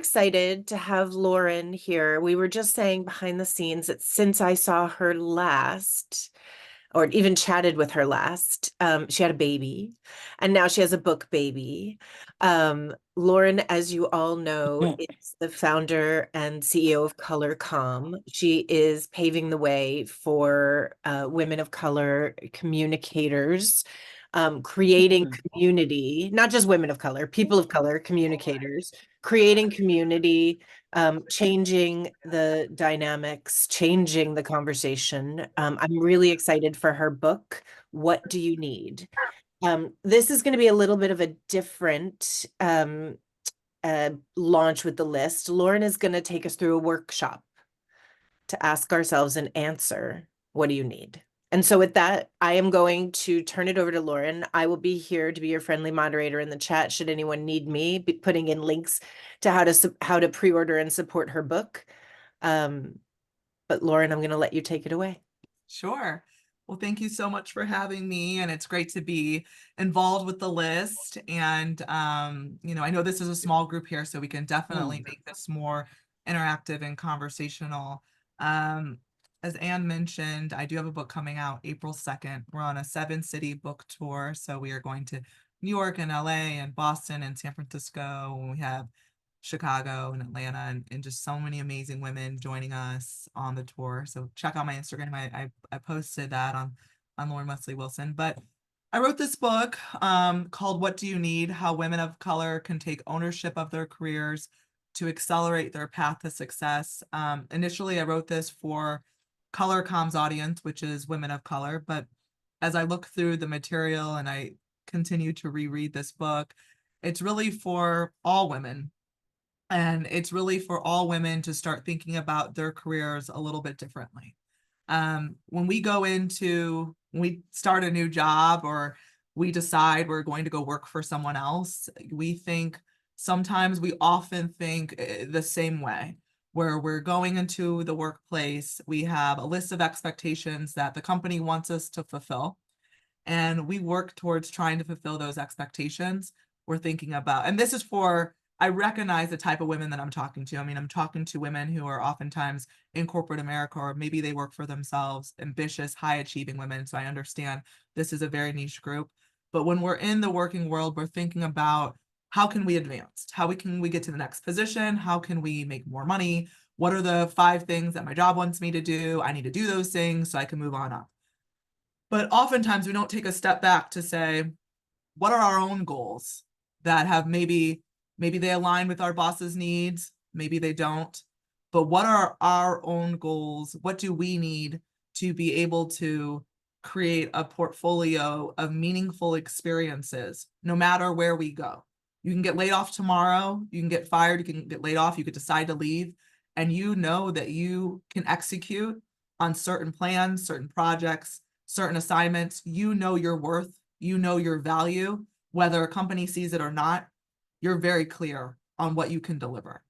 excited to have Lauren here. We were just saying behind the scenes that since I saw her last, or even chatted with her last, she had a baby, and now she has a book baby. Lauren, as you all know, is the founder and CEO of Color.com. She is paving the way for women of color communicators, creating community, not just women of color, people of color communicators, creating community, changing the dynamics, changing the conversation. I'm really excited for her book, What Do You Need? This is going to be a little bit of a different launch with the list. Lauren is going to take us through a workshop to ask ourselves and answer, what do you need? And so with that, I am going to turn it over to Lauren. I will be here to be your friendly moderator in the chat should anyone need me, be putting in links to how to pre-order and support her book. But Lauren, I'm going to let you take it away. Sure. Well, thank you so much for having me, and it's great to be involved with the list. And I know this is a small group here, so we can definitely make this more interactive and conversational. As Anne mentioned, I do have a book coming out April 2nd. We're on a 7-city book tour, so we are going to New York and LA and Boston and San Francisco, and we have Chicago and Atlanta, and just so many amazing women joining us on the tour. So check out my Instagram. I posted that on Lauren Wesley Wilson. But I wrote this book called What Do You Need? How Women of Color Can Take Ownership of Their Careers to Accelerate Their Path to Success. Initially, I wrote this for Color Comms audience, which is women of color. But as I look through the material and I continue to reread this book, it's really for all women. And it's really for all women to start thinking about their careers a little bit differently. When we start a new job or we decide we're going to go work for someone else, we often think the same way, where we're going into the workplace, we have a list of expectations that the company wants us to fulfill, and we work towards trying to fulfill those expectations. We're thinking about, and this is I recognize the type of women that I'm talking to. I mean, I'm talking to women who are oftentimes in corporate America, or maybe they work for themselves, ambitious, high achieving women. So I understand this is a very niche group. But when we're in the working world, we're thinking about how can we advance? How can we get to the next position? How can we make more money? What are the 5 things that my job wants me to do? I need to do those things so I can move on up. But oftentimes we don't take a step back to say, what are our own goals that have maybe they align with our boss's needs, maybe they don't, but what are our own goals? What do we need to be able to create a portfolio of meaningful experiences, no matter where we go? You can get laid off tomorrow, you can get fired, you can get laid off, you could decide to leave, and you know that you can execute on certain plans, certain projects, certain assignments. You know your worth, you know your value, whether a company sees it or not. You're very clear on what you can deliver.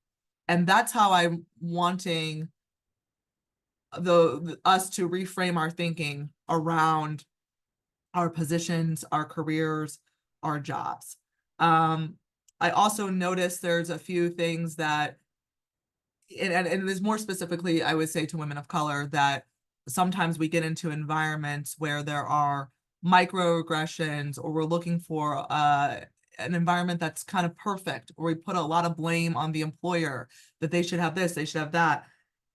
And that's how I'm wanting us to reframe our thinking around our positions, our careers, our jobs. I also noticed there's a few things that, and there's more specifically, I would say to women of color, that sometimes we get into environments where there are microaggressions, or we're looking for an environment that's kind of perfect, or we put a lot of blame on the employer that they should have this, they should have that,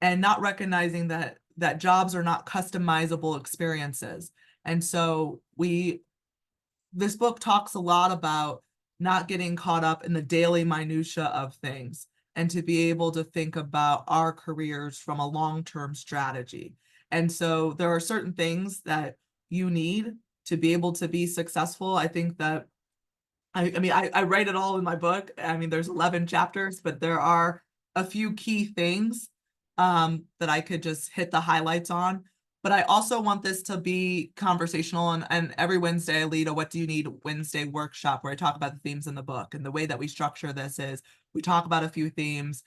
and not recognizing that jobs are not customizable experiences. And so this book talks a lot about not getting caught up in the daily minutia of things, and to be able to think about our careers from a long-term strategy. And so there are certain things that you need to be able to be successful. I think that I write it all in my book. I mean, there's 11 chapters, but there are a few key things that I could just hit the highlights on. But I also want this to be conversational. And every Wednesday I lead a What Do You Need Wednesday workshop, where I talk about the themes in the book. And the way that we structure this is we talk about a few themes,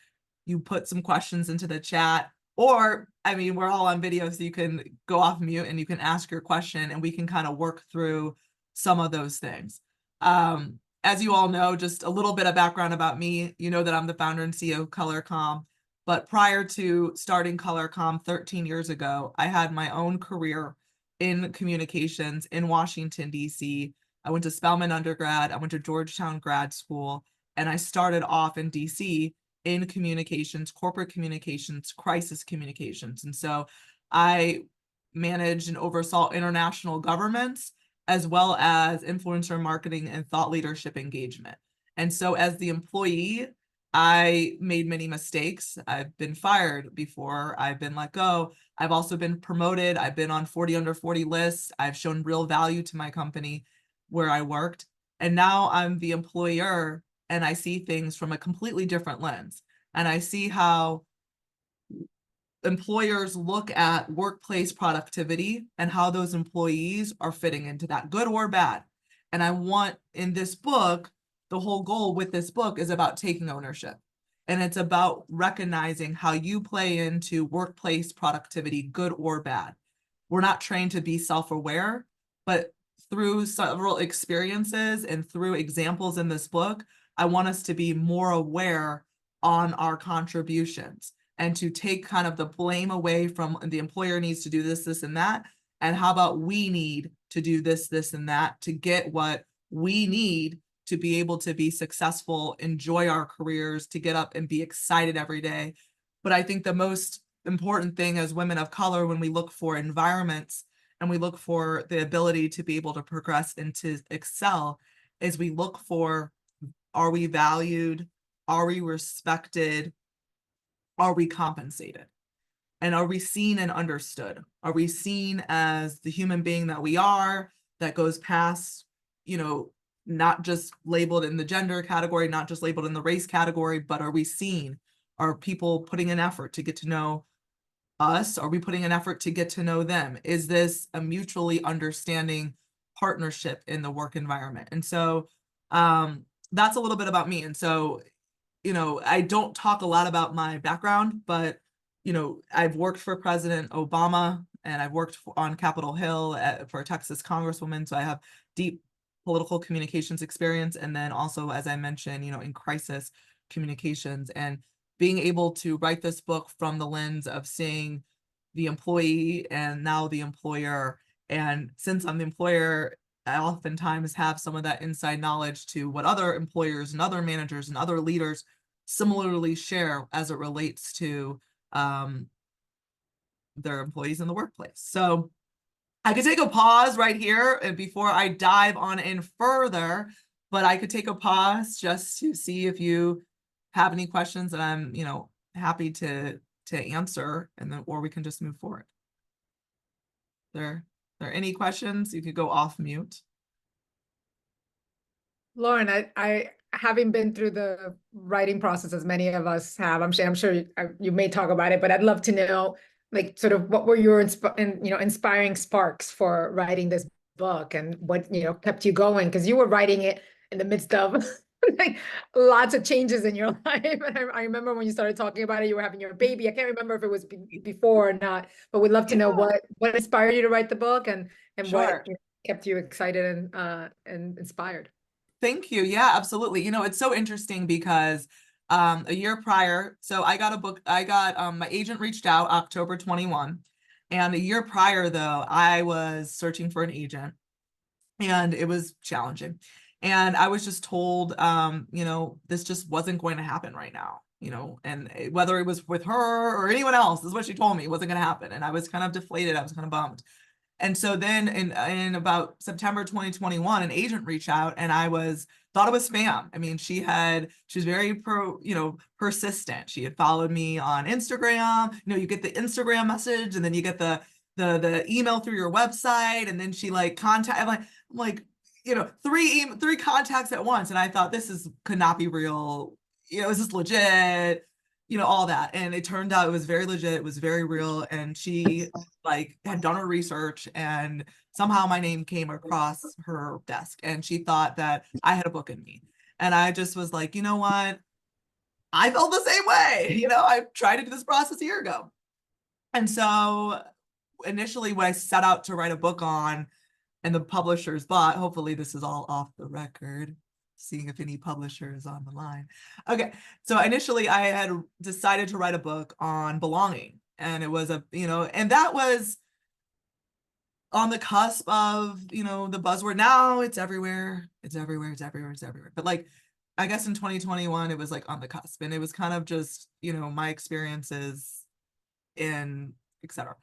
you put some questions into the chat, or, I mean, we're all on video, so you can go off mute and you can ask your question, and we can kind of work through some of those things. as you all know, just a little bit of background about me, you know that I'm the founder and CEO of ColorCom. But prior to starting ColorCom 13 years ago, I had my own career in communications in Washington, D.C. I went to Spelman undergrad, I went to Georgetown grad school, and I started off in D.C. in communications, corporate communications, crisis communications. And so I managed and oversaw international governments as well as influencer marketing and thought leadership engagement. And so as the employee, I made many mistakes. I've been fired before. I've been let go. I've also been promoted. I've been on 40 under 40 lists. I've shown real value to my company where I worked. And now I'm the employer and I see things from a completely different lens. And I see how employers look at workplace productivity and how those employees are fitting into that, good or bad. And I want in this book, the whole goal with this book is about taking ownership. And it's about recognizing how you play into workplace productivity, good or bad. We're not trained to be self-aware, but through several experiences and through examples in this book, I want us to be more aware on our contributions and to take kind of the blame away from the employer needs to do this, this, and that. And how about we need to do this, this, and that to get what we need to be able to be successful, enjoy our careers, to get up and be excited every day. But I think the most important thing as women of color, when we look for environments and we look for the ability to be able to progress and to excel, is we look for, are we valued? Are we respected? Are we compensated? And are we seen and understood? Are we seen as the human being that we are, that goes past, you know, not just labeled in the gender category, not just labeled in the race category, but are we seen? Are people putting an effort to get to know us? Are we putting an effort to get to know them? Is this a mutually understanding partnership in the work environment? And so that's a little bit about me. And so, you know, I don't talk a lot about my background, but, you know, I've worked for President Obama and I've worked on Capitol Hill for a Texas Congresswoman. So I have deep political communications experience. And then also, as I mentioned, you know, in crisis communications, and being able to write this book from the lens of seeing the employee and now the employer. And since I'm the employer, I oftentimes have some of that inside knowledge to what other employers and other managers and other leaders similarly share as it relates to their employees in the workplace. So I could take a pause right here before I dive on in further, but I could take a pause just to see if you have any questions that I'm, you know, happy to answer, and then, or we can just move forward. There any questions? You could go off mute. Lauren, I having been through the writing process as many of us have, I'm sure you may talk about it, but I'd love to know, like, sort of what were your inspiring sparks for writing this book, and what, you know, kept you going, because you were writing it in the midst of like lots of changes in your life. And I remember when you started talking about it, you were having your baby. I can't remember if it was before or not, but we'd love to know what inspired you to write the book, and Sure. what, you know, kept you excited and inspired. Thank you. Yeah, absolutely. You know, it's so interesting because a year prior, so I got my agent reached out October 21. And a year prior, though, I was searching for an agent and it was challenging. And I was just told, you know, this just wasn't going to happen right now, you know, and whether it was with her or anyone else, this is what she told me, it wasn't going to happen. And I was kind of deflated. I was kind of bummed. And so then in about September 2021, an agent reached out and thought it was spam. I mean, she was very persistent. She had followed me on Instagram. You know, you get the Instagram message and then you get the email through your website. And then she I'm like, you know, three contacts at once. And I thought could not be real. You know, is this legit? You know, all that. And it turned out it was very legit. It was very real. And she had done her research, and somehow my name came across her desk, and she thought that I had a book in me. And I just was like, you know what? I felt the same way. You know, I tried to do this process a year ago. And so initially when I set out to write a book on, and the publishers bought, hopefully this is all off the record, seeing if any publisher is on the line. Okay, so initially I had decided to write a book on belonging, and it was and that was on the cusp of, the buzzword. Now it's everywhere. It's everywhere. It's everywhere. It's everywhere. But like, I guess in 2021, it was like on the cusp, and it was kind of just, my experiences in etc.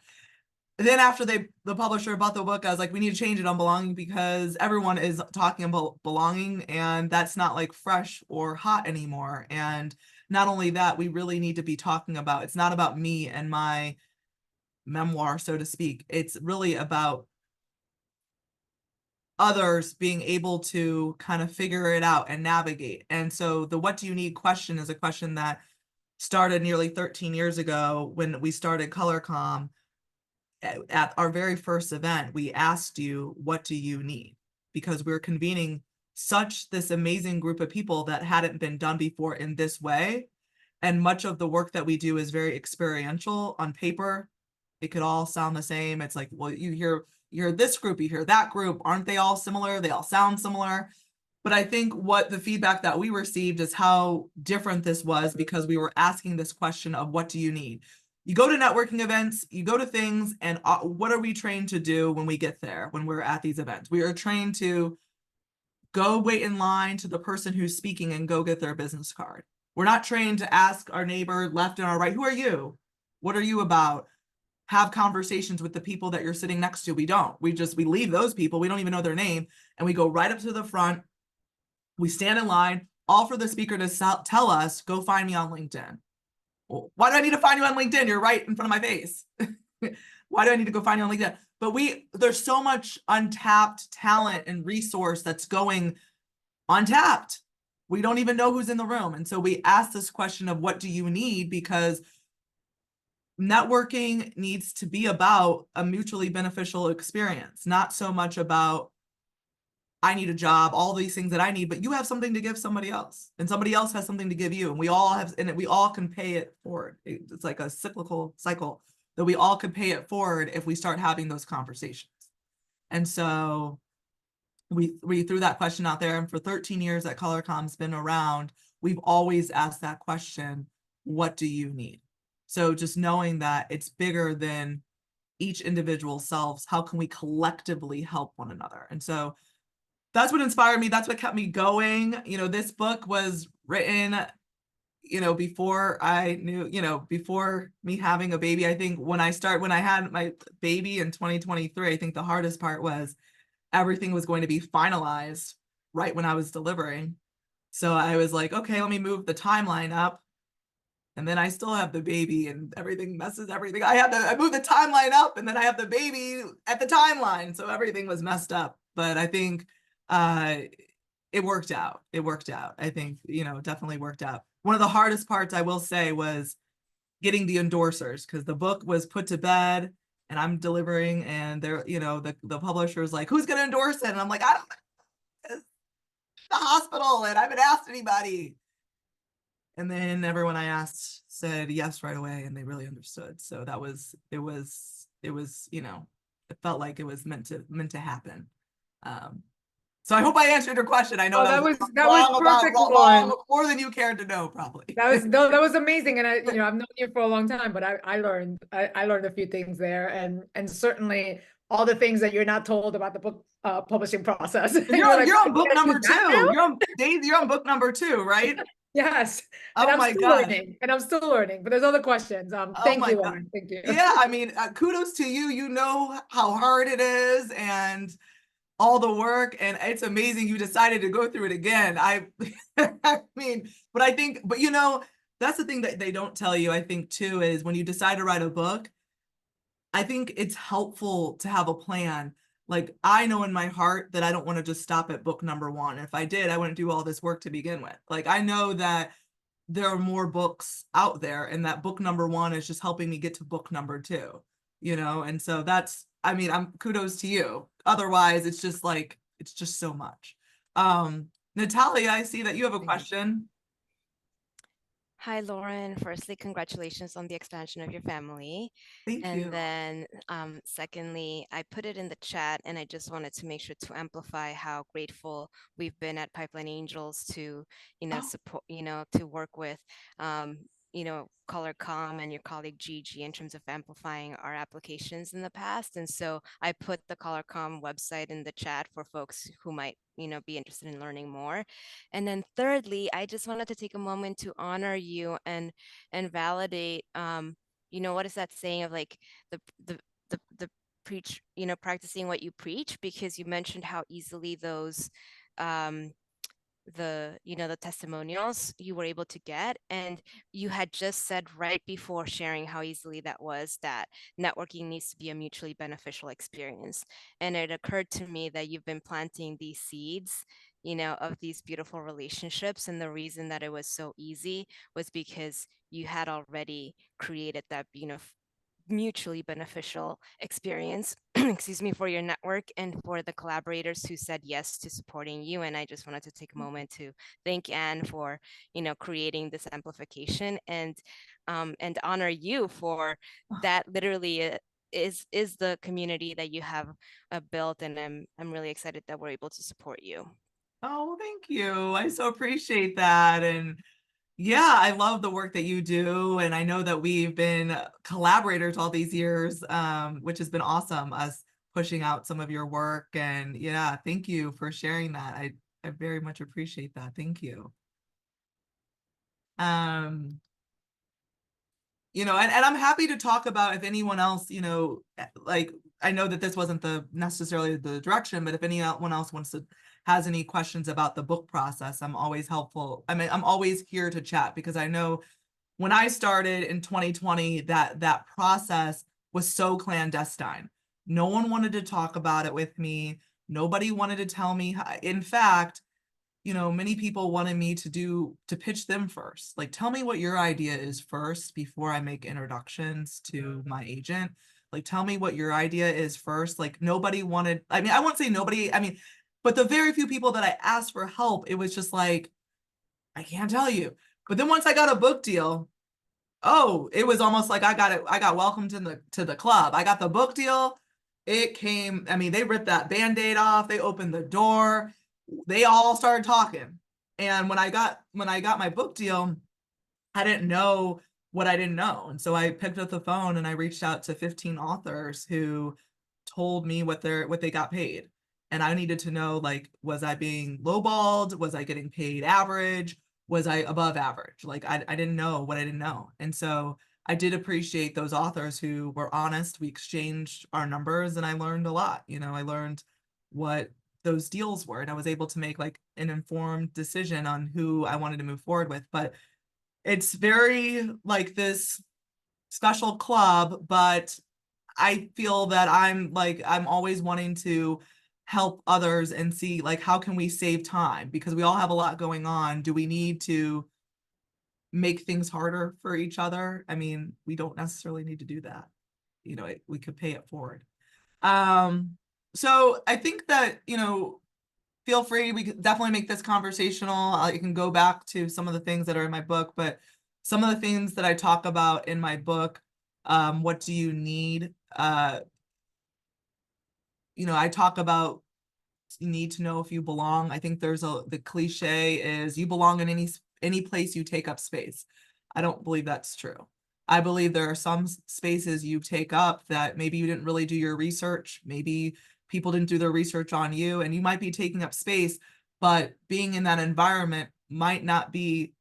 Then after the publisher bought the book, I was like, we need to change it on belonging because everyone is talking about belonging, and that's not like fresh or hot anymore. And not only that, we really need to be talking about, it's not about me and my memoir, so to speak. It's really about others being able to kind of figure it out and navigate. And so the what do you need question is a question that started nearly 13 years ago when we started ColorCom. At our very first event, we asked you, what do you need? Because we're convening such this amazing group of people that hadn't been done before in this way. And much of the work that we do is very experiential. On paper, it could all sound the same. It's like, well, you hear this group, you hear that group. Aren't they all similar? They all sound similar. But I think what the feedback that we received is how different this was, because we were asking this question of what do you need? You go to networking events, you go to things, and what are we trained to do when we get there, when we're at these events? We are trained to go wait in line to the person who's speaking and go get their business card. We're not trained to ask our neighbor left and our right, who are you? What are you about? Have conversations with the people that you're sitting next to. We don't. We leave those people. We don't even know their name. And we go right up to the front. We stand in line, all for the speaker to tell us, go find me on LinkedIn. Well, why do I need to find you on LinkedIn? You're right in front of my face. Why do I need to go find you on LinkedIn? But there's so much untapped talent and resource that's going untapped. We don't even know who's in the room. And so we ask this question of what do you need? Because networking needs to be about a mutually beneficial experience, not so much about I need a job, all these things that I need, but you have something to give somebody else, and somebody else has something to give you, and we all can pay it forward. It's like a cyclical cycle that we all could pay it forward if we start having those conversations. And so we threw that question out there, and for 13 years that ColorCom's been around, we've always asked that question, what do you need? So just knowing that it's bigger than each individual selves, how can we collectively help one another? And so that's what inspired me. That's what kept me going. This book was written, before I knew, before me having a baby. I think when I had my baby in 2023, I think the hardest part was everything was going to be finalized right when I was delivering. So I was like, okay, let me move the timeline up. And then I still have the baby and everything messes everything. I moved the timeline up, and then I have the baby at the timeline. So everything was messed up. But I think it worked out. I think, definitely worked out. One of the hardest parts, I will say, was getting the endorsers, because the book was put to bed and I'm delivering, and they're, the publisher's like, who's going to endorse it? And I'm like, I don't know. It's the hospital, and I haven't asked anybody. And then everyone I asked said yes right away, and they really understood. So it felt like it was meant to happen. So I hope I answered your question. I know that was long perfect, long more than you cared to know, probably. That was amazing. And I've known you for a long time, but I learned a few things there, and certainly all the things that you're not told about the book publishing process. You're on book number 2. You're on book number 2, right? Yes. Oh and my God. I'm still learning, but there's other questions. Thank you, Lauren. Thank you. Yeah, I mean, kudos to you. You know how hard it is and all the work, and it's amazing you decided to go through it again. I mean, but that's the thing that they don't tell you, I think, too, is when you decide to write a book, I think it's helpful to have a plan. Like, I know in my heart that I don't want to just stop at book number 1. If I did, I wouldn't do all this work to begin with. Like, I know that there are more books out there, and that book number 1 is just helping me get to book number 2, and so I'm kudos to you. Otherwise, it's just so much. Natalia, I see that you have a question. Hi, Lauren. Firstly, congratulations on the expansion of your family. Thank And you. then, secondly, I put it in the chat, and I just wanted to make sure to amplify how grateful we've been at Pipeline Angels to, Oh, support, to work with, ColorCom and your colleague Gigi in terms of amplifying our applications in the past. And so I put the ColorCom website in the chat for folks who might, be interested in learning more. And then thirdly, I just wanted to take a moment to honor you and validate, what is that saying of like the preach, practicing what you preach, because you mentioned how easily those um the testimonials you were able to get, and you had just said right before sharing how easily that was, that networking needs to be a mutually beneficial experience. And it occurred to me that you've been planting these seeds, of these beautiful relationships, and the reason that it was so easy was because you had already created that, mutually beneficial experience, excuse me, for your network and for the collaborators who said yes to supporting you. And I just wanted to take a moment to thank Anne for, creating this amplification, and honor you for that. Literally, is the community that you have built, and I'm really excited that we're able to support you. oh, well, thank you. I so appreciate that. And yeah, I love the work that you do. And I know that we've been collaborators all these years, which has been awesome, us pushing out some of your work. And yeah, thank you for sharing that. I very much appreciate that. Thank you. Um, and I'm happy to talk about if anyone else, like I know that this wasn't necessarily the direction, but if anyone else has any questions about the book process, I'm always helpful. I mean, I'm always here to chat, because I know when I started in 2020, that process was so clandestine. No one wanted to talk about it with me. Nobody wanted to tell me. In fact, many people wanted me to pitch them first. Like, tell me what your idea is first before I make introductions to my agent. Like, tell me what your idea is first. Like, nobody wanted, I mean, I won't say nobody, I mean, but the very few people that I asked for help, it was just like, I can't tell you. But then once I got a book deal, oh, it was almost like I got welcomed to the club. I got the book deal. It came, I mean, they ripped that Band-Aid off, they opened the door, they all started talking. And when I got my book deal, I didn't know what I didn't know. And so I picked up the phone and I reached out to 15 authors who told me what they got paid. And I needed to know, like, was I being lowballed? Was I getting paid average? Was I above average? Like, I didn't know what I didn't know. And so I did appreciate those authors who were honest. We exchanged our numbers and I learned a lot. I learned what those deals were, and I was able to make like an informed decision on who I wanted to move forward with. But it's very like this special club, but I feel that I'm always wanting to help others and see, like, how can we save time, because we all have a lot going on. Do we need to make things harder for each other? I mean, we don't necessarily need to do that. We could pay it forward. So I think that, feel free. We could definitely make this conversational. I can go back to some of the things that are in my book, but some of the things that I talk about in my book, what do you need? I talk about you need to know if you belong. I think the cliche is you belong in any place you take up space. I don't believe that's true. I believe there are some spaces you take up that maybe you didn't really do your research. Maybe people didn't do their research on you, and you might be taking up space, but being in that environment might not be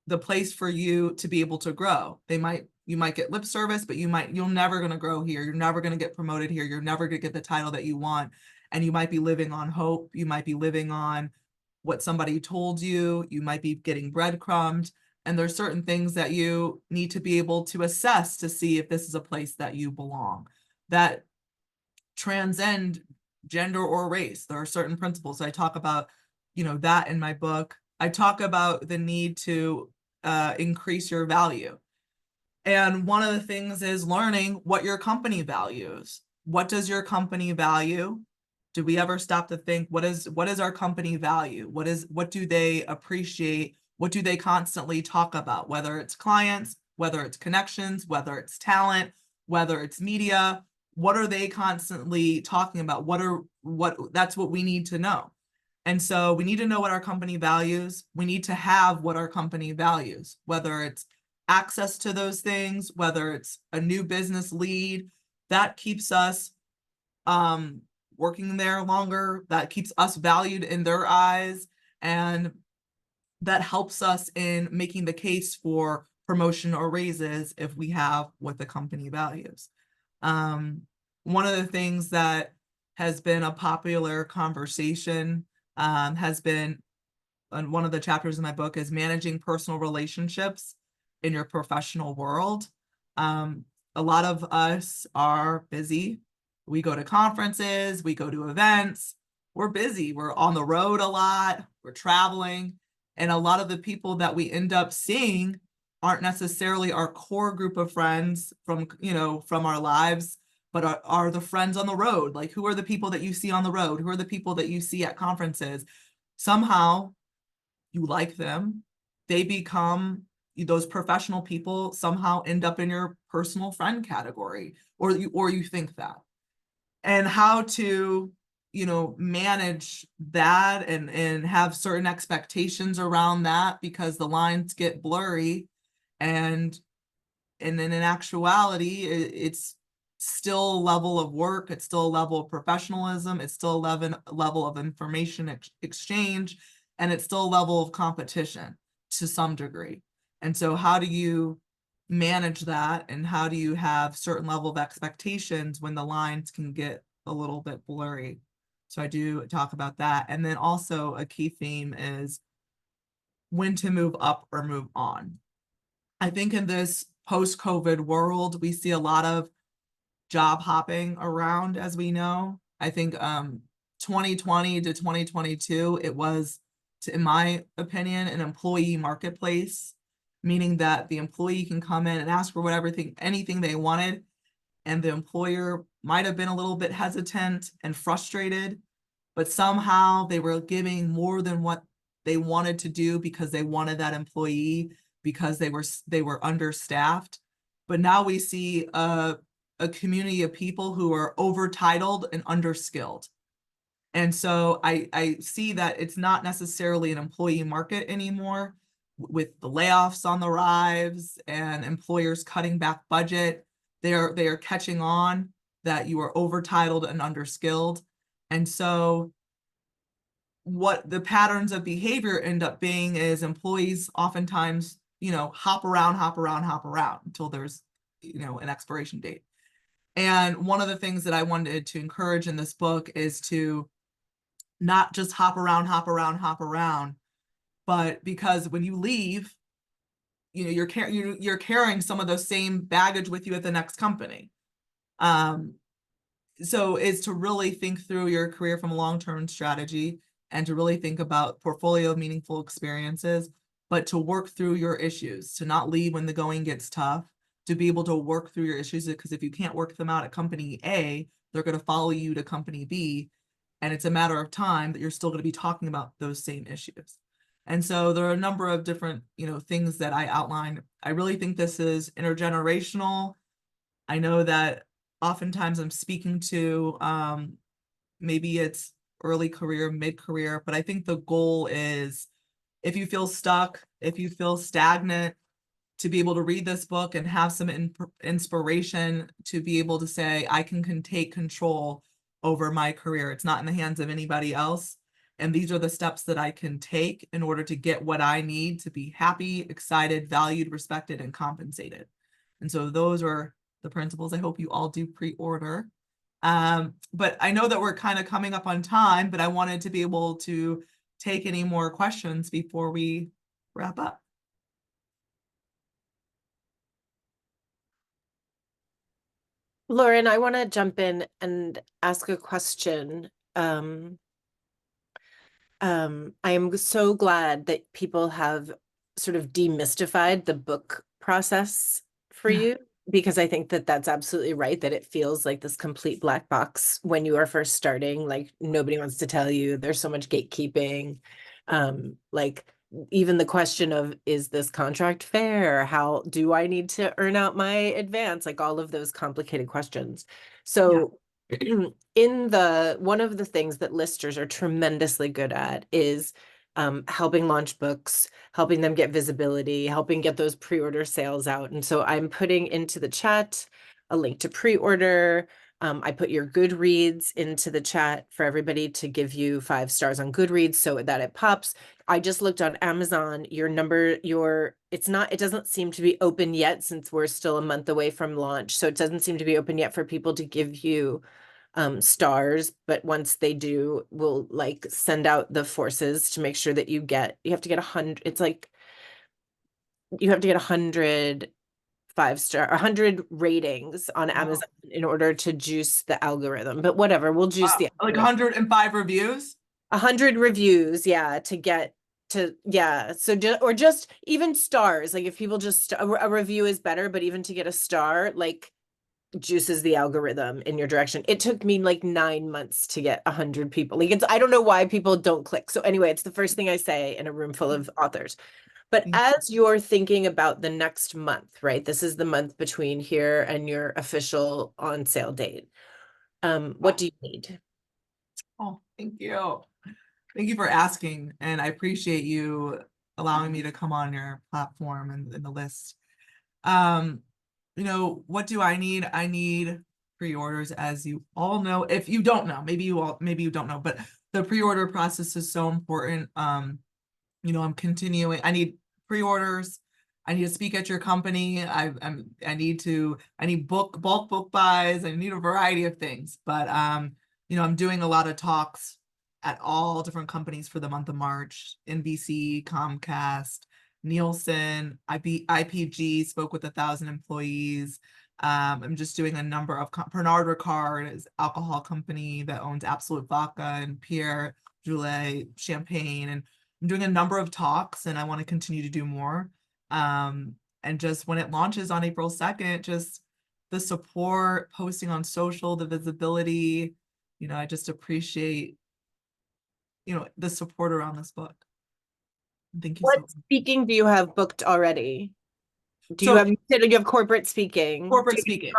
the place for you to be able to grow. You might get lip service, but you're never going to grow here. You're never going to get promoted here. You're never going to get the title that you want. And you might be living on hope. You might be living on what somebody told you. You might be getting breadcrumbed. And there's certain things that you need to be able to assess to see if this is a place that you belong, that transcend gender or race. There are certain principles. I talk about, that in my book. I talk about the need to increase your value. And one of the things is learning what your company values. What does your company value? Do we ever stop to think, what is our company value? What do they appreciate? What do they constantly talk about? Whether it's clients, whether it's connections, whether it's talent, whether it's media, what are they constantly talking about? That's what we need to know. And so we need to know what our company values. We need to have what our company values, whether it's access to those things, whether it's a new business lead, that keeps us working there longer, that keeps us valued in their eyes, and that helps us in making the case for promotion or raises if we have what the company values. One of the things that has been a popular conversation has been, and one of the chapters in my book is managing personal relationships in your professional world. A lot of us are busy. We go to conferences, we go to events, we're busy, we're on the road a lot, we're traveling. And a lot of the people that we end up seeing aren't necessarily our core group of friends from our lives, but are the friends on the road. Like, who are the people that you see on the road? Who are the people that you see at conferences? Somehow you like them. They become those professional people, somehow end up in your personal friend category, or you think that. And how to manage that and have certain expectations around that, because the lines get blurry, and then in actuality it's still a level of work, it's still a level of professionalism, it's still a level of information exchange, and it's still a level of competition to some degree. And so how do you manage that, and how do you have certain level of expectations when the lines can get a little bit blurry? So I do talk about that. And then also a key theme is when to move up or move on. I think in this post-COVID world, we see a lot of job hopping around, as we know. I think 2020 to 2022, it was, in my opinion, an employee marketplace, meaning that the employee can come in and ask for anything they wanted, and the employer might have been a little bit hesitant and frustrated, but somehow they were giving more than what they wanted to do because they wanted that employee, because they were understaffed. But now we see a community of people who are overtitled and underskilled. And so I see that it's not necessarily an employee market anymore, with the layoffs on the rise and employers cutting back budget. They are catching on that you are overtitled and underskilled. And so what the patterns of behavior end up being is employees oftentimes, hop around until there's, an expiration date. And one of the things that I wanted to encourage in this book is to not just hop around, but because when you leave, you're carrying some of those same baggage with you at the next company. So is to really think through your career from a long-term strategy, and to really think about portfolio of meaningful experiences, but to work through your issues, to not leave when the going gets tough, to be able to work through your issues, because if you can't work them out at company A, they're going to follow you to company B, and it's a matter of time that you're still going to be talking about those same issues. And so there are a number of different, things that I outline. I really think this is intergenerational. I know that oftentimes I'm speaking to, maybe it's early career, mid-career, but I think the goal is, if you feel stuck, if you feel stagnant, to be able to read this book and have some inspiration to be able to say, I can take control over my career. It's not in the hands of anybody else. And these are the steps that I can take in order to get what I need to be happy, excited, valued, respected, and compensated. And so those are the principles. I hope you all do pre-order. But I know that we're kind of coming up on time, but I wanted to be able to take any more questions before we wrap up. Lauren, I want to jump in and ask a question. I am so glad that people have sort of demystified the book process for you, because I think that that's absolutely right, that it feels like this complete black box when you are first starting. Like, nobody wants to tell you, there's so much gatekeeping. Like, even the question of, is this contract fair? How do I need to earn out my advance? Like all of those complicated questions. So in one of the things that listers are tremendously good at is helping launch books, helping them get visibility, helping get those pre-order sales out. And so I'm putting into the chat a link to pre-order. I put your Goodreads into the chat for everybody to give you 5 stars on Goodreads so that it pops. I just looked on Amazon, it doesn't seem to be open yet since we're still a month away from launch. So it doesn't seem to be open yet for people to give you stars, but once they do, we'll like send out the forces to make sure that you have to get 100, it's like you have to get 100 5-star, 100 ratings on Amazon in order to juice the algorithm. But whatever, we'll juice the like algorithm. 105 reviews. 100 reviews, yeah, to get to, yeah. So just even stars, like if people just a review is better, but even to get a star, like juices the algorithm in your direction. It took me like 9 months to get 100 people. Like I don't know why people don't click. So anyway, it's the first thing I say in a room full of authors. But as you're thinking about the next month, right? This is the month between here and your official on sale date. What do you need? Oh, thank you. Thank you for asking. And I appreciate you allowing me to come on your platform and in the list. What do I need? I need pre-orders, as you all know. If you don't know, maybe you don't know, but the pre-order process is so important. I'm continuing. I need pre-orders. I need to speak at your company. I need bulk book buys. I need a variety of things. But I'm doing a lot of talks at all different companies for the month of March. NBC, Comcast, Nielsen, IPG spoke with 1,000 employees. I'm just doing a number of Pernod Ricard is alcohol company that owns Absolute Vodka and Pierre Joulet champagne, and I'm doing a number of talks, and I want to continue to do more. And just when it launches on April 2nd, just the support, posting on social, the visibility, I just appreciate, the support around this book. Thank you so What much. speaking do you have booked already? Do So, you have corporate speaking? corporate speaking.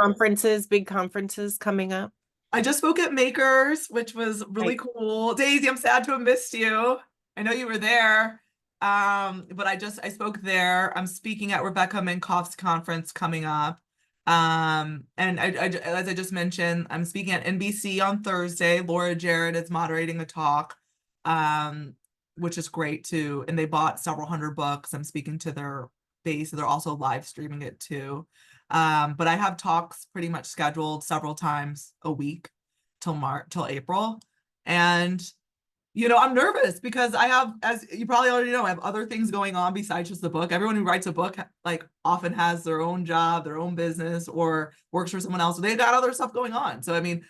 Big conferences coming up? I just spoke at Makers, which was really Right. cool. Daisy, I'm sad to have missed you. I know you were there. But I spoke there. I'm speaking at Rebecca Minkoff's conference coming up. And as I just mentioned, I'm speaking at NBC on Thursday. Laura Jarrett is moderating a talk, which is great too. And they bought several hundred books. I'm speaking to their base. They're also live streaming it too. But I have talks pretty much scheduled several times a week till April. And I'm nervous because I have, as you probably already know, I have other things going on besides just the book. Everyone who writes a book like often has their own job, their own business, or works for someone else. So they've got other stuff going on. So I mean,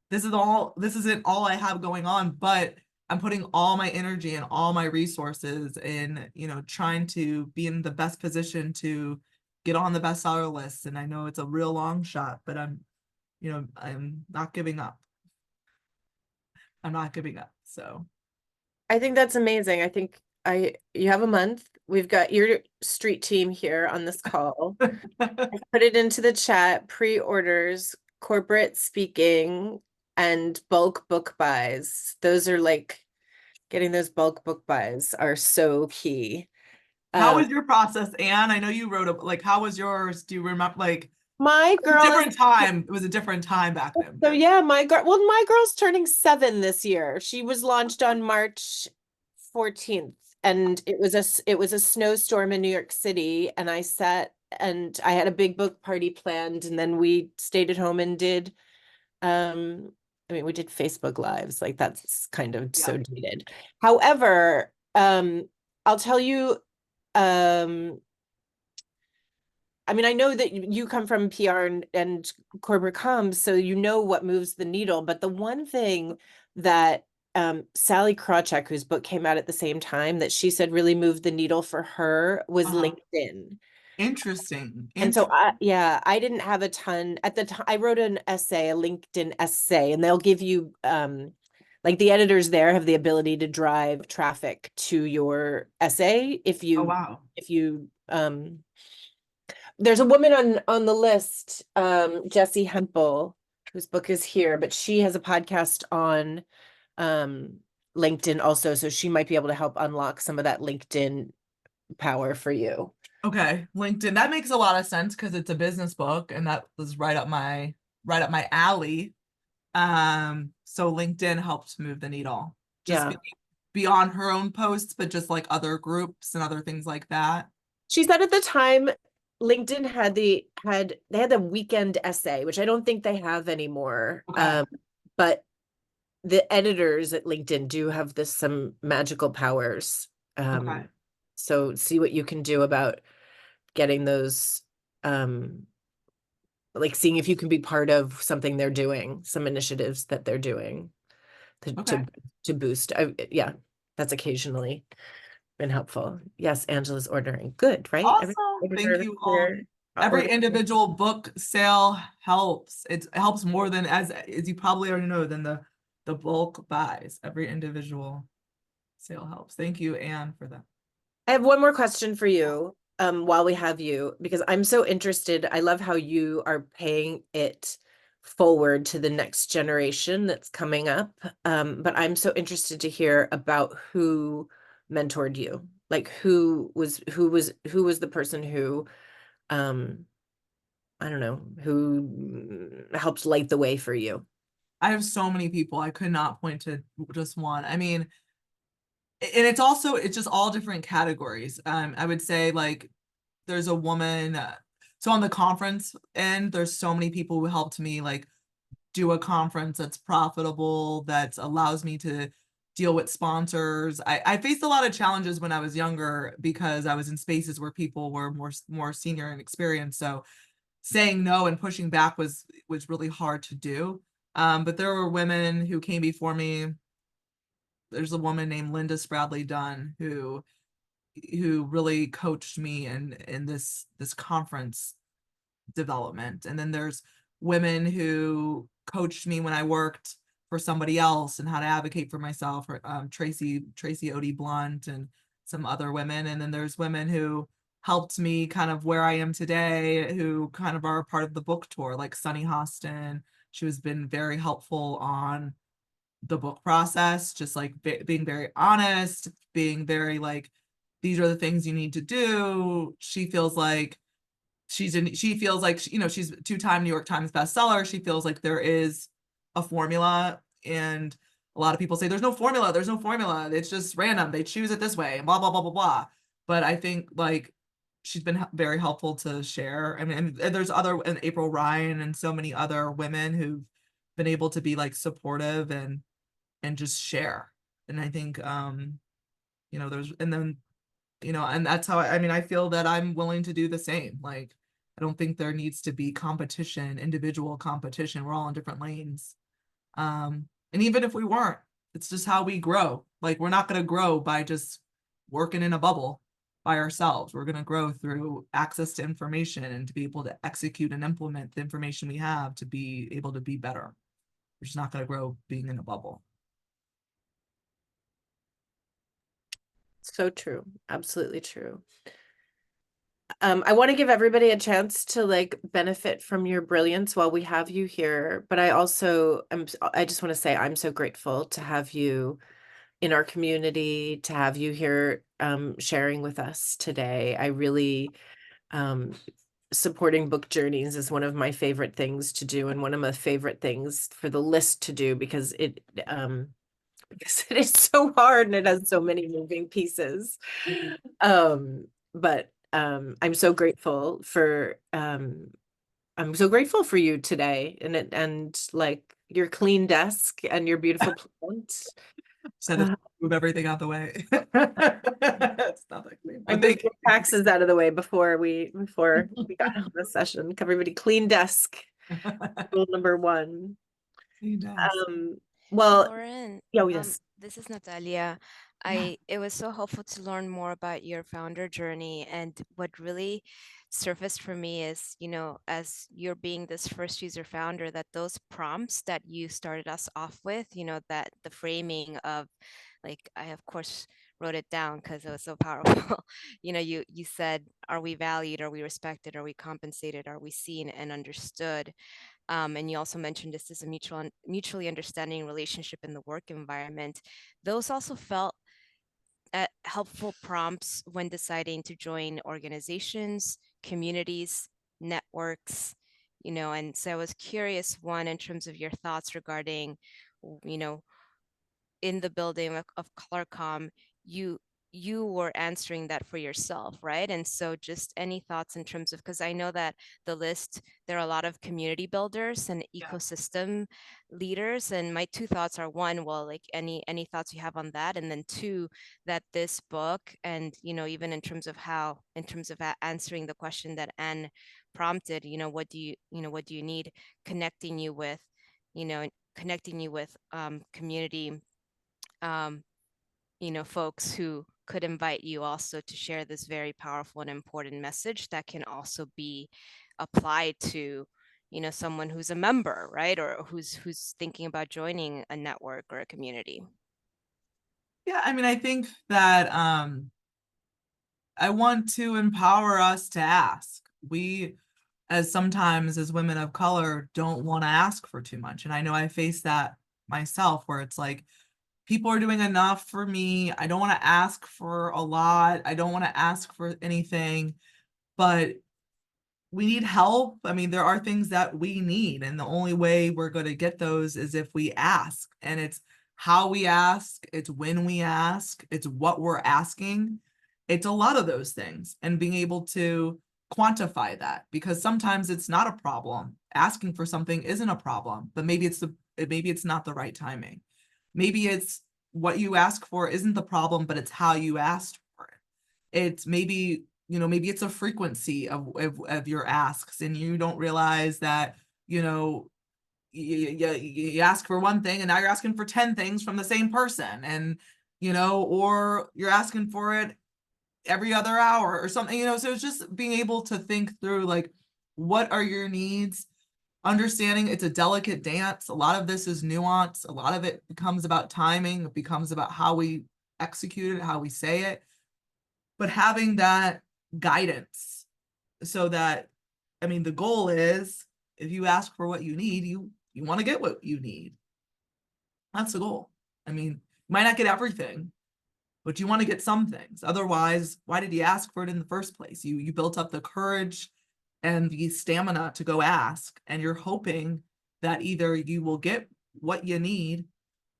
this isn't all I have going on, but I'm putting all my energy and all my resources in, trying to be in the best position to get on the bestseller list. And I know it's a real long shot, but I'm not giving up. I'm not giving up. So I think that's amazing. I think you have a month. We've got your street team here on this call. I put it into the chat, pre-orders, corporate speaking, and bulk book buys. Those are like getting those bulk book buys are so key. how was your process, Anne? I know you wrote how was yours? Do you remember my girl different time? It was a different time back then. So yeah, my girl's turning 7 this year. She was launched on March 14th, and it was a snowstorm in New York City, and I had a big book party planned, and then we stayed at home and did we did Facebook Lives, like that's kind of so dated. However, I'll tell you, I know that you come from PR and corporate comms, so you know what moves the needle. But the one thing that Sally Krawcheck, whose book came out at the same time, that she said really moved the needle for her was LinkedIn. Interesting. And so I didn't have a ton at the time. I wrote a LinkedIn essay, and they'll give you Like the editors there have the ability to drive traffic to your essay if Oh, you wow. there's a woman on the list, Jessie Hempel, whose book is here, but she has a podcast on LinkedIn also, so she might be able to help unlock some of that LinkedIn power for you. Okay, LinkedIn. That makes a lot of sense because it's a business book, and that was right up my alley. So LinkedIn helped move the needle. Just Yeah. beyond her own posts, but just like other groups and other things like that. She said at the time LinkedIn they had the weekend essay, which I don't think they have anymore. Okay. But the editors at LinkedIn do have some magical powers. Okay. So see what you can do about getting those, like seeing if you can be part of something they're doing, some initiatives that they're doing to Okay. boost. Yeah, that's occasionally been helpful. Yes, Angela's ordering. Good, right? Awesome. Thank you all. Every individual book sale helps. It helps more than, as you probably already know, than the bulk buys. Every individual sale helps. Thank you, Anne, for that. I have one more question for you, while we have you, because I'm so interested. I love how you are paying it forward to the next generation that's coming up. But I'm so interested to hear about who mentored you. Like who was the person who, I don't know, who helped light the way for you? I have so many people. I could not point to just one. I mean, and it's just all different categories. I would say like there's a woman, so on the conference end, there's so many people who helped me like do a conference that's profitable, that allows me to deal with sponsors. I faced a lot of challenges when I was younger because I was in spaces where people were more senior and experienced. So saying no and pushing back was really hard to do. But there were women who came before me. There's a woman named Linda Spradley Dunn who really coached me in this conference development. And then there's women who coached me when I worked for somebody else and how to advocate for myself, or Tracy Odie Blunt and some other women. And then there's women who helped me kind of where I am today, who kind of are a part of the book tour, like Sunny Hostin. She has been very helpful on the book process, just like being very honest, being very like, these are the things you need to do. She feels like she feels like, you know, she's a 2-time New York Times bestseller. She feels like there is a formula, and a lot of people say there's no formula, it's just random, they choose it this way and blah blah blah blah blah. But I think like she's been very helpful to share. I mean, and there's other, and April Ryan and so many other women who've been able to be like supportive and just share. And I think you know, there's, and then, you know, and that's how I mean, I feel that I'm willing to do the same. Like, I don't think there needs to be competition, individual competition. We're all in different lanes. And even if we weren't, it's just how we grow. Like, we're not going to grow by just working in a bubble by ourselves. We're going to grow through access to information and to be able to execute and implement the information we have to be able to be better. We're just not going to grow being in a bubble. So true. Absolutely true. I want to give everybody a chance to like benefit from your brilliance while we have you here. But I just want to say I'm so grateful to have you in our community, to have you here, sharing with us today. I really, supporting book journeys is one of my favorite things to do, and one of my favorite things for the list to do, because because it is so hard and it has so many moving pieces. But I'm so grateful for you today, and like your clean desk and your beautiful plant. So to move everything out the way. It's not that clean. I moved the taxes out of the way before we got on the session. Everybody, clean desk. Rule number 1. Clean desk. Well, Lauren, yeah, yes. this is Natalia. It was so helpful to learn more about your founder journey. And what really surfaced for me is, as you're being this first user founder, that those prompts that you started us off with, that the framing of, like, I of course wrote it down because it was so powerful. You said, are we valued? Are we respected? Are we compensated? Are we seen and understood? And you also mentioned this is a mutually understanding relationship in the work environment. Those also felt helpful prompts when deciding to join organizations, communities, networks, and so I was curious, one, in terms of your thoughts regarding, you know, in the building of ColorCom, you were answering that for yourself, right? And so just any thoughts in terms of, because I know that the list, there are a lot of community builders and Yeah. ecosystem leaders. And my two thoughts are, one, well, like any thoughts you have on that, and then two, that this book, and even in terms of answering the question that Anne prompted, what do you need, connecting you with, community, um, folks who could invite you also to share this very powerful and important message that can also be applied to, someone who's a member, right? Or who's thinking about joining a network or a community. Yeah, I mean, I think that I want to empower us to ask. We, sometimes as women of color, don't want to ask for too much. And I know I face that myself, where it's like, people are doing enough for me. I don't want to ask for a lot. I don't want to ask for anything, but we need help. I mean, there are things that we need, and the only way we're going to get those is if we ask. And it's how we ask, it's when we ask, it's what we're asking. It's a lot of those things, and being able to quantify that, because sometimes it's not a problem. Asking for something isn't a problem, but maybe it's not the right timing. Maybe it's what you ask for isn't the problem, but it's how you asked for it. It's maybe it's a frequency of your asks, and you don't realize that, you ask for one thing and now you're asking for 10 things from the same person, and, or you're asking for it every other hour or something, so it's just being able to think through, like, what are your needs, understanding it's a delicate dance. A lot of this is nuance. A lot of it becomes about timing. It becomes about how we execute it, how we say it, but having that guidance, so that, I mean, the goal is, if you ask for what you need, you want to get what you need. That's the goal. I mean, you might not get everything, but you want to get some things. Otherwise, why did you ask for it in the first place? You built up the courage and the stamina to go ask, and you're hoping that either you will get what you need,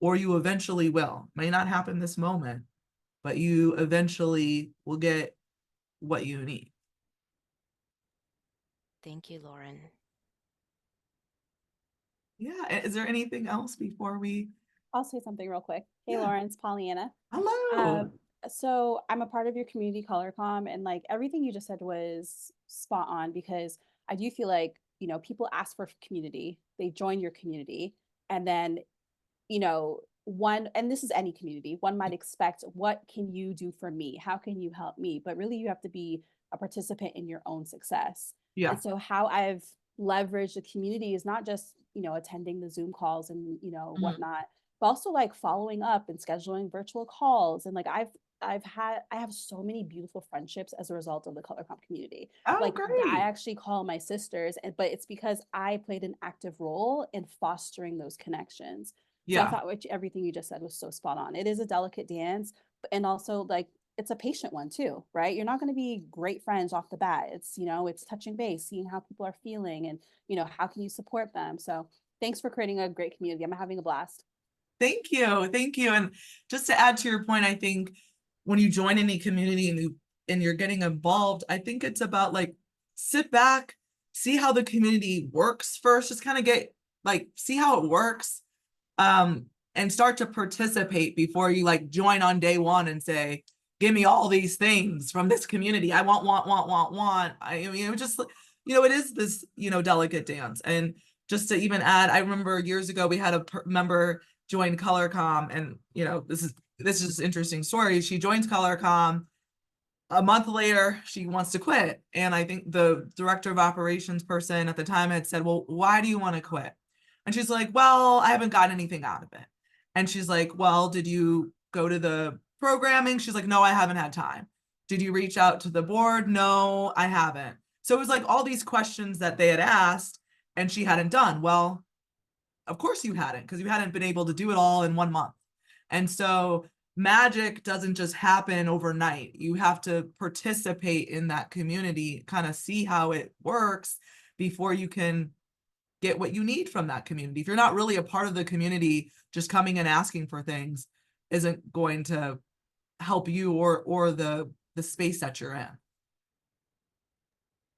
or you eventually will. May not happen this moment, but you eventually will get what you need. Thank you, Lauren. Yeah. Is there anything else before we? I'll say something real quick. Hey, Yeah. Lawrence, Pollyanna. Hello. So I'm a part of your community ColorCom, and like everything you just said was spot on, because I do feel like, people ask for community, they join your community, and then, one, and this is any community, one might expect, what can you do for me? How can you help me? But really, you have to be a participant in your own success. Yeah. And so how I've leveraged the community is not just, attending the Zoom calls and, whatnot, but also like following up and scheduling virtual calls. And like I have so many beautiful friendships as a result of the ColorCom community. Oh, Like great. I actually call my sisters, but it's because I played an active role in fostering those connections. So I Yeah. thought everything you just said was so spot on. It is a delicate dance, and also like it's a patient one too, right? You're not going to be great friends off the bat. It's, it's touching base, seeing how people are feeling, and, how can you support them? So thanks for creating a great community. I'm having a blast. Thank you. Thank you. And just to add to your point, I think when you join any community and you're getting involved, I think it's about, like, sit back, see how the community works first, just kind of see how it works, and start to participate before you like join on day one and say, give me all these things from this community. I want. I mean, it just, it is this, delicate dance. And just to even add, I remember years ago, we had a member join ColorCom, and, this is this is an interesting story. She joins ColorCom. A month later, she wants to quit. And I think the director of operations person at the time had said, well, why do you want to quit? And she's like, well, I haven't got anything out of it. And she's like, well, did you go to the programming? She's like, no, I haven't had time. Did you reach out to the board? No, I haven't. So it was like all these questions that they had asked and she hadn't done. Well, of course you hadn't, because you hadn't been able to do it all in 1 month. And so magic doesn't just happen overnight. You have to participate in that community, kind of see how it works before you can get what you need from that community. If you're not really a part of the community, just coming and asking for things isn't going to help you or the space that you're in.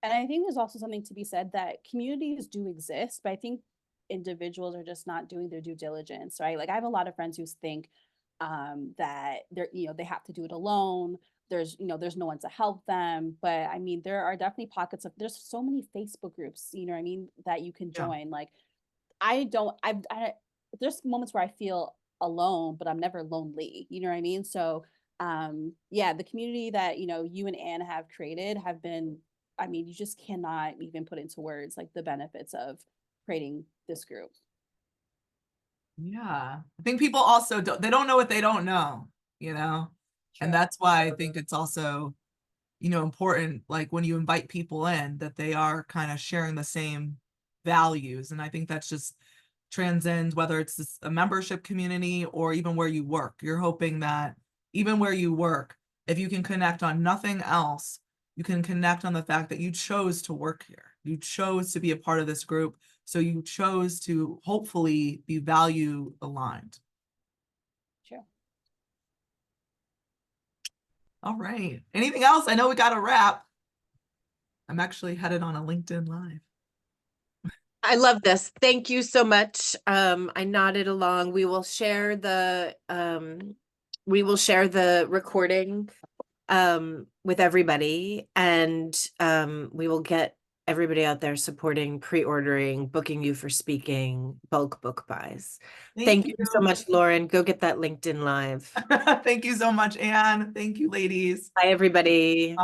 And I think there's also something to be said that communities do exist, but I think individuals are just not doing their due diligence, right? Like I have a lot of friends who think that they're, they have to do it alone. There's no one to help them. But I mean, there are definitely pockets of, there's so many Facebook groups, what I mean, that you can join. Like I there's moments where I feel alone, but I'm never lonely, you know what I mean? So yeah, the community that, you and Anne have created have been, I mean, you just cannot even put into words like the benefits of creating this group. Yeah, I think people also they don't know what they don't know, and that's why I think it's also, important, like when you invite people in, that they are kind of sharing the same values. And I think that's just transcends whether it's a membership community or even where you work. You're hoping that even where you work, if you can connect on nothing else, you can connect on the fact that you chose to work here. You chose to be a part of this group. So you chose to hopefully be value aligned. Sure. All right. Anything else? I know we got to wrap. I'm actually headed on a LinkedIn Live. I love this. Thank you so much. I nodded along. We will share the recording with everybody, and we will get everybody out there supporting, pre-ordering, booking you for speaking, bulk book buys. Thank you so much, Lauren. Go get that LinkedIn Live. Thank you so much, Anne. Thank you, ladies. Bye, everybody.